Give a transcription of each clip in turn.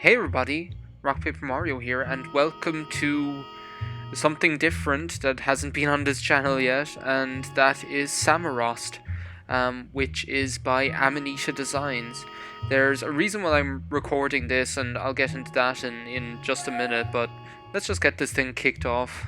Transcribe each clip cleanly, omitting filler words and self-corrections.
Hey everybody, Rock Paper Mario here, and welcome to something different that hasn't been on this channel yet, and that is Samorost, which is by Amnesia Designs. There's a reason why I'm recording this, and I'll get into that in just a minute, but let's just get this thing kicked off.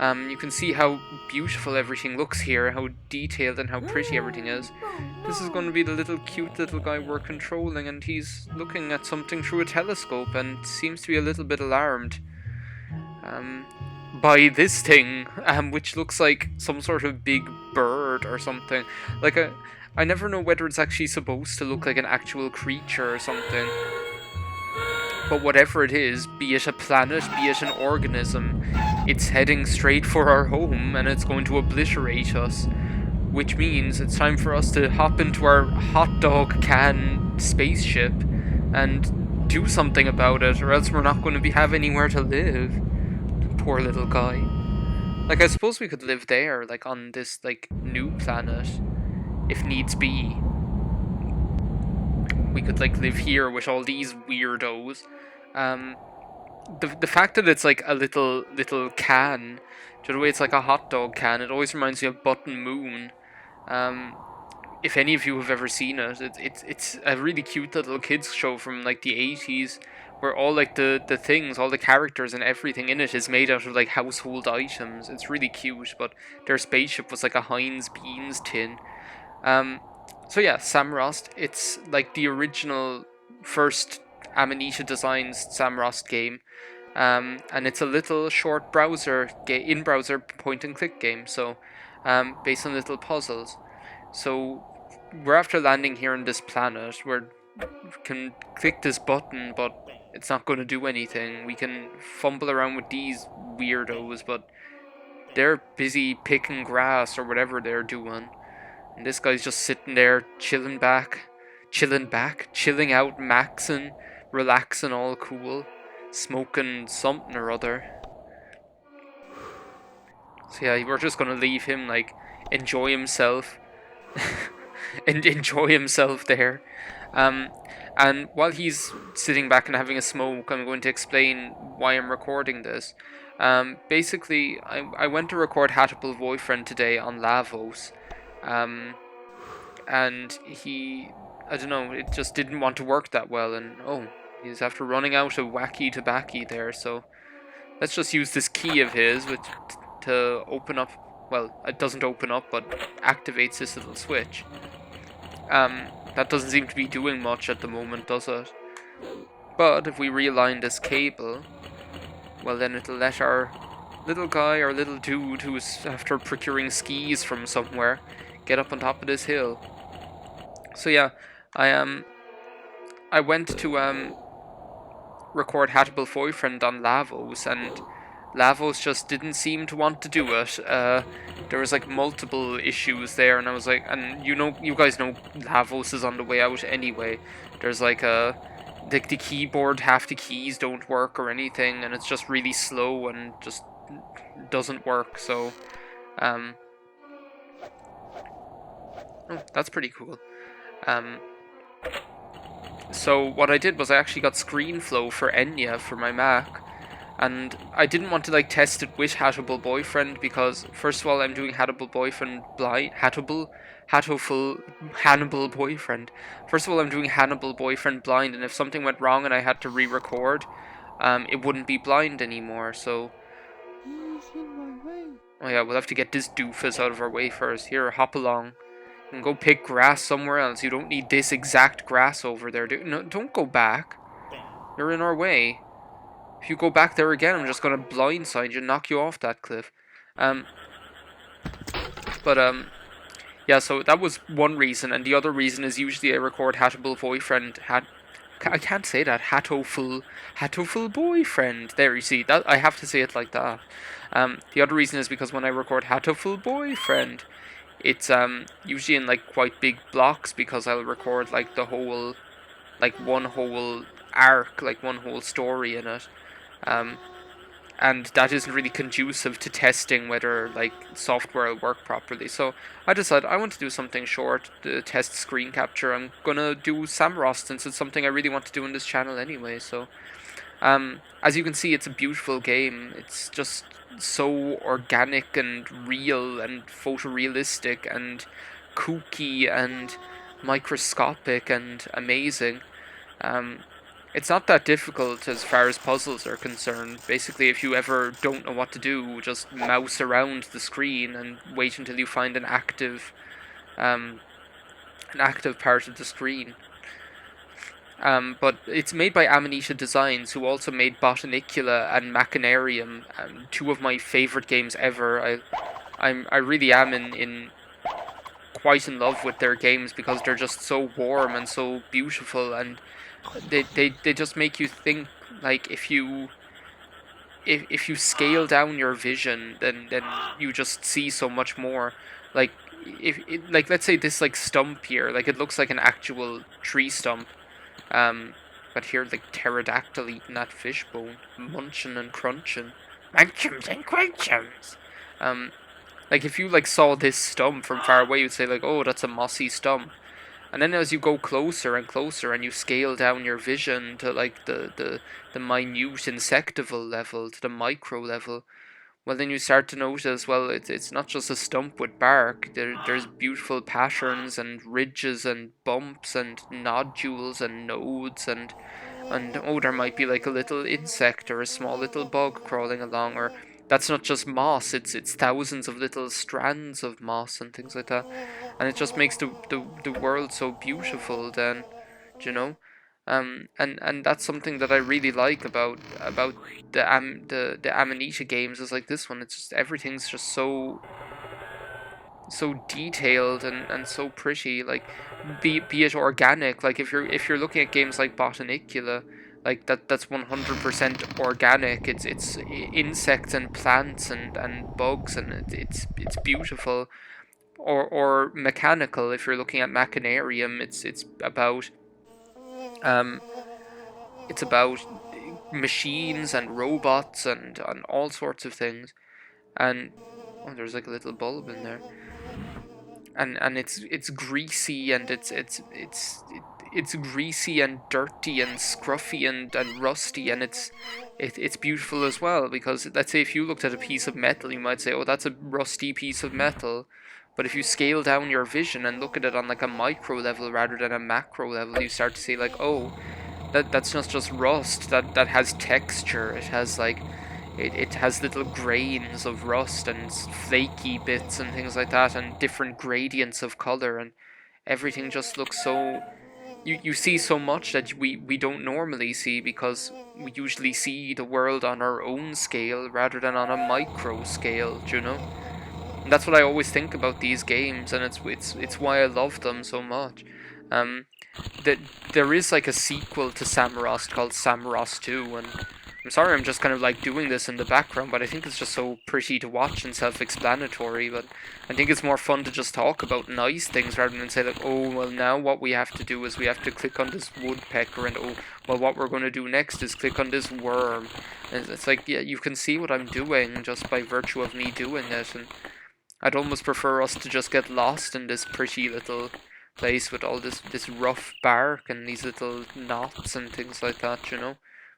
You can see how beautiful everything looks here, how detailed and how pretty everything is. This is going to be the cute little guy we're controlling, and he's looking at something through a telescope and seems to be a little bit alarmed by this thing, which looks like some sort of big bird or something. I never know whether it's actually supposed to look like an actual creature or something. But whatever it is, be it a planet, be it an organism, it's heading straight for our home and it's going to obliterate us. Which means it's time for us to hop into our hot dog can spaceship and do something about it, or else we're not going to have anywhere to live. Poor little guy. I suppose we could live there, on this, new planet, if needs be. We could, live here with all these weirdos. The fact that it's, a little can, the way it's like a hot dog can, it always reminds me of Button Moon. If any of you have ever seen it, it's a really cute little kids show from the 80s, where all the things, all the characters and everything in it is made out of household items. It's really cute, but their spaceship was like a Heinz beans tin. So yeah, Samorost. It's the original first Amnesia Designs Samorost game. And it's a little short in-browser point-and-click game, so based on little puzzles. So we're after landing here on this planet. We can click this button, but it's not going to do anything. We can fumble around with these weirdos, but they're busy picking grass or whatever they're doing. And this guy's just sitting there chilling out, maxing, relaxing, all cool, smoking something or other. So yeah, we're just gonna leave him enjoy himself and enjoy himself there. And while he's sitting back and having a smoke, I'm going to explain why I'm recording this. Basically, I went to record Hatable Boyfriend today on Lavos. And I don't know, it just didn't want to work that well, and he's after running out of wacky tobacco there, so let's just use this key of his to open up, well, it doesn't open up, but activates this little switch. That doesn't seem to be doing much at the moment, does it? But if we realign this cable, well then it'll let our little guy, or little dude who's after procuring skis from somewhere, get up on top of this hill. So yeah, I went to record Hatable Boyfriend on Lavos, and Lavos just didn't seem to want to do it. There was multiple issues there, and I was and you guys know Lavos is on the way out anyway. There's the keyboard, half the keys don't work or anything, and it's just really slow and just doesn't work. So oh, that's pretty cool. So what I did was I actually got Screenflow for Enya for my Mac, and I didn't want to test it with Hatable Boyfriend because first of all I'm doing Hatable Boyfriend blind. Hannibal Boyfriend. First of all I'm doing Hannibal Boyfriend blind, and if something went wrong and I had to re-record, it wouldn't be blind anymore. So oh yeah, we'll have to get this doofus out of our way first. Here, hop along. And go pick grass somewhere else. You don't need this exact grass over there. No, don't go back. You're in our way. If you go back there again, I'm just gonna blindside you and knock you off that cliff. Yeah, so that was one reason, and the other reason is usually I record Hatable Boyfriend. I can't say that. Hatoful Boyfriend. There, you see, that I have to say it like that. The other reason is because when I record Hatoful Boyfriend, it's usually in quite big blocks, because I'll record the whole one whole arc, one whole story in it. and that isn't really conducive to testing whether like software will work properly. So I decided I want to do something short to test screen capture. I'm gonna do Samorost since it's something I really want to do in this channel anyway. So as you can see, it's a beautiful game. It's just so organic and real and photorealistic and kooky and microscopic and amazing. Um, it's not that difficult as far as puzzles are concerned. Basically, if you ever don't know what to do, just mouse around the screen and wait until you find an active part of the screen. But it's made by Amanita Designs, who also made Botanicula and Machinarium, two of my favorite games ever. I really am quite in love with their games because they're just so warm and so beautiful, and they just make you think. Like if you scale down your vision, then you just see so much more. Like like let's say this like stump here, like it looks like an actual tree stump. But here like pterodactyl eating that fish bone, munching and crunching, munchums and crunchums. Like if you like saw this stump from far away, you'd say like, oh, that's a mossy stump. And then as you go closer and closer, and you scale down your vision to like the minute insectival level, to the micro level, well then you start to notice, well, it's not just a stump with bark. There's beautiful patterns and ridges and bumps and nodules and nodes and oh, there might be like a little insect or a small little bug crawling along, or that's not just moss, it's thousands of little strands of moss and things like that. And it just makes the world so beautiful then, you know? And that's something that I really like about the Amanita games is like this one. It's just everything's just so detailed and so pretty. Like be it organic. Like if you're looking at games like Botanicula, like that's 100% organic. It's insects and plants and bugs, and it's beautiful. Or mechanical. If you're looking at Machinarium, it's about machines and robots and all sorts of things. And oh, there's like a little bulb in there. And it's greasy, and it's greasy and dirty and scruffy and rusty, and it's beautiful as well, because let's say if you looked at a piece of metal, you might say, oh, that's a rusty piece of metal. But if you scale down your vision and look at it on like a micro level rather than a macro level, you start to see like, oh, that's not just rust, that has texture. It has like it has little grains of rust and flaky bits and things like that, and different gradients of color, and everything just looks so you see so much that we don't normally see, because we usually see the world on our own scale rather than on a micro scale, you know? And that's what I always think about these games, and it's why I love them so much. That there is like a sequel to Samorost called Samorost 2, and I'm sorry I'm just kind of like doing this in the background, but I think it's just so pretty to watch and self-explanatory. But I think it's more fun to just talk about nice things rather than say like, oh, well, now what we have to do is we have to click on this woodpecker, and oh, well, what we're going to do next is click on this worm. And it's like, yeah, you can see what I'm doing just by virtue of me doing it, and I'd almost prefer us to just get lost in this pretty little place with all this rough bark and these little knots and things like that, you know?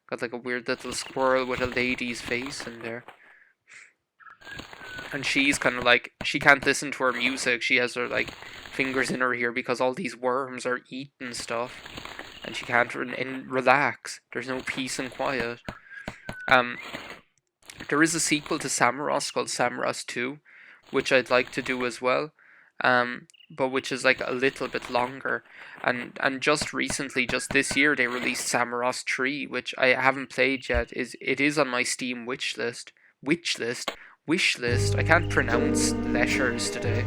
Got like a weird little squirrel with a lady's face in there. And she's kind of like, she can't listen to her music. She has her like fingers in her ear because all these worms are eating stuff. And she can't relax. There's no peace and quiet. There is a sequel to Samorost called Samorost 2, which I'd like to do as well. But which is like a little bit longer, and just recently, just this year, they released Samorost 3, which I haven't played yet. It is on my Steam wish list. I can't pronounce letters today.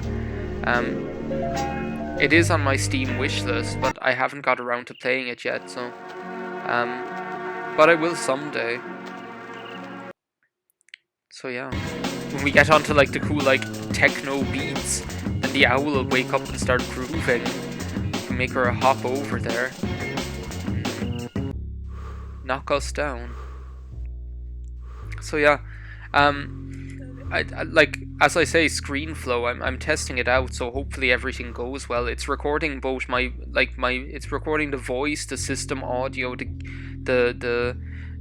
It is on my Steam wish list, but I haven't got around to playing it yet. So, but I will someday. So yeah, when we get onto like the cool like techno beats, and the owl will wake up and start grooving, we can make her hop over there, knock us down. So yeah, I like, as I say, Screenflow. I'm testing it out, so hopefully everything goes well. It's recording both it's recording the voice, the system audio, the the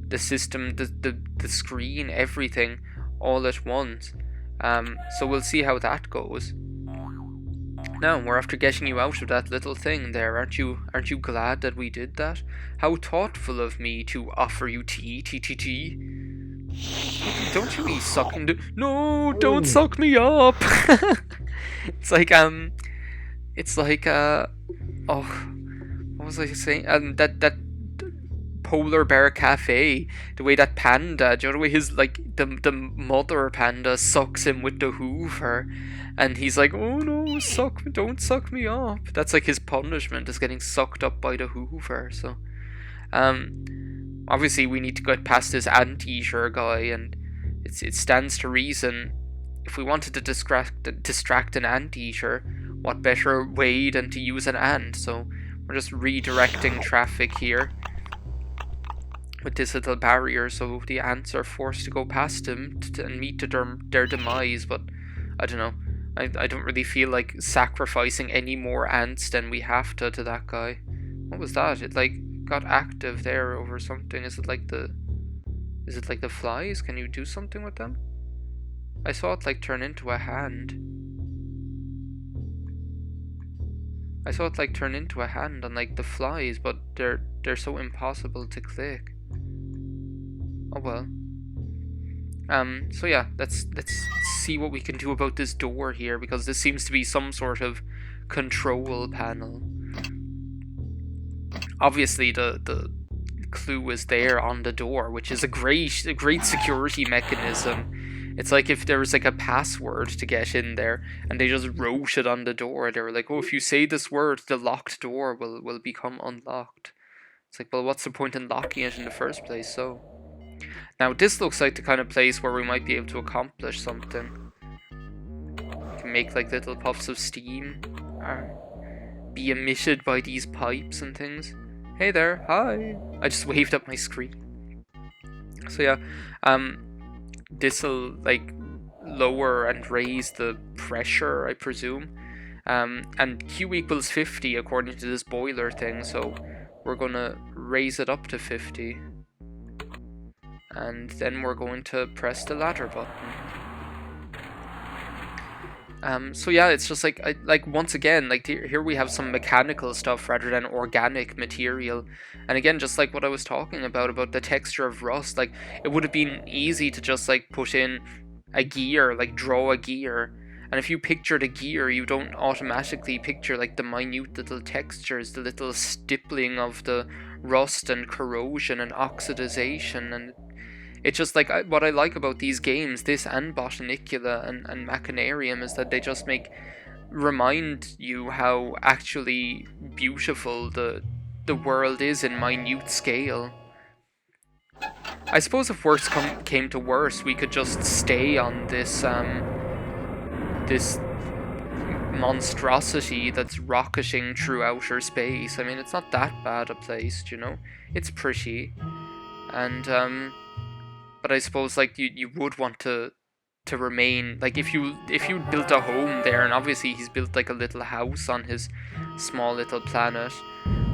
the system, the screen, everything, all at once. So we'll see how that goes. Now we're after getting you out of that little thing there, aren't you? Aren't you glad that we did that? How thoughtful of me to offer you tea, tea, tea, tea. Don't you be sucking the... No, don't suck me up. It's like oh, what was I saying? That polar bear cafe, the way that panda, do you know the way his, like, the mother panda sucks him with the hoover, and he's like, oh no, don't suck me up. That's like his punishment, is getting sucked up by the hoover. So obviously we need to get past this anteater guy, and it stands to reason, if we wanted to distract an anteater, what better way than to use an ant? So we're just redirecting traffic here with this little barrier, so the ants are forced to go past him and meet to their demise. But I don't know, I don't really feel like sacrificing any more ants than we have to that guy. What was that? It like got active there over something. Is it like the flies? Can you do something with them? I saw it like turn into a hand. I saw it like turn into a hand on like the flies, but they're so impossible to click. Oh well. So yeah, let's see what we can do about this door here, because this seems to be some sort of control panel. Obviously the clue is there on the door, which is a great security mechanism. It's like if there was like a password to get in there and they just wrote it on the door. They were like, oh, if you say this word, the locked door will become unlocked. It's like, well, what's the point in locking it in the first place? So now this looks like the kind of place where we might be able to accomplish something. We can make like little puffs of steam be emitted by these pipes and things. Hey there, hi. I just waved up my screen. So yeah, this'll like lower and raise the pressure, I presume. And Q equals 50 according to this boiler thing, so we're gonna raise it up to 50. And then we're going to press the ladder button. So yeah, it's just like, once again, like here we have some mechanical stuff rather than organic material. And again, just like what I was talking about the texture of rust, like it would have been easy to just like put in a gear, like draw a gear. And if you picture the gear, you don't automatically picture like the minute little textures, the little stippling of the rust and corrosion and oxidization. And it's just like, what I like about these games, this and Botanicula and Machinarium, is that they just remind you how actually beautiful the world is in minute scale. I suppose if worse came to worse, we could just stay on this this monstrosity that's rocketing through outer space. I mean, it's not that bad a place, you know? It's pretty. And but I suppose like you would want to remain, like if you built a home there, and obviously he's built like a little house on his small little planet,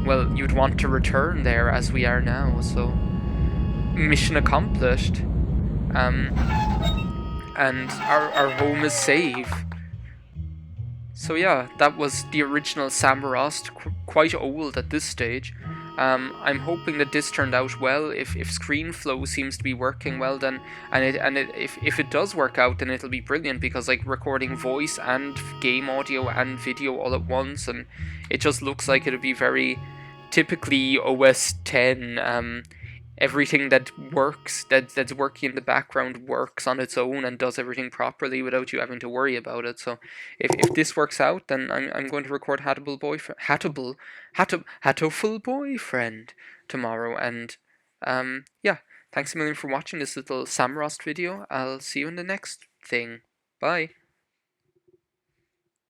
well, you'd want to return there as we are now. So mission accomplished. And our home is safe. So yeah, that was the original Samorost, quite old at this stage. I'm hoping that this turned out well. If Screenflow seems to be working well, then if it does work out, then it'll be brilliant, because like recording voice and game audio and video all at once, and it just looks like it'll be very typically OS 10. Everything that works, that's working in the background, works on its own and does everything properly without you having to worry about it. So if this works out, then I'm going to record Hatoful Boyfriend tomorrow. And yeah, thanks a million for watching this little Samorost video. I'll see you in the next thing. Bye.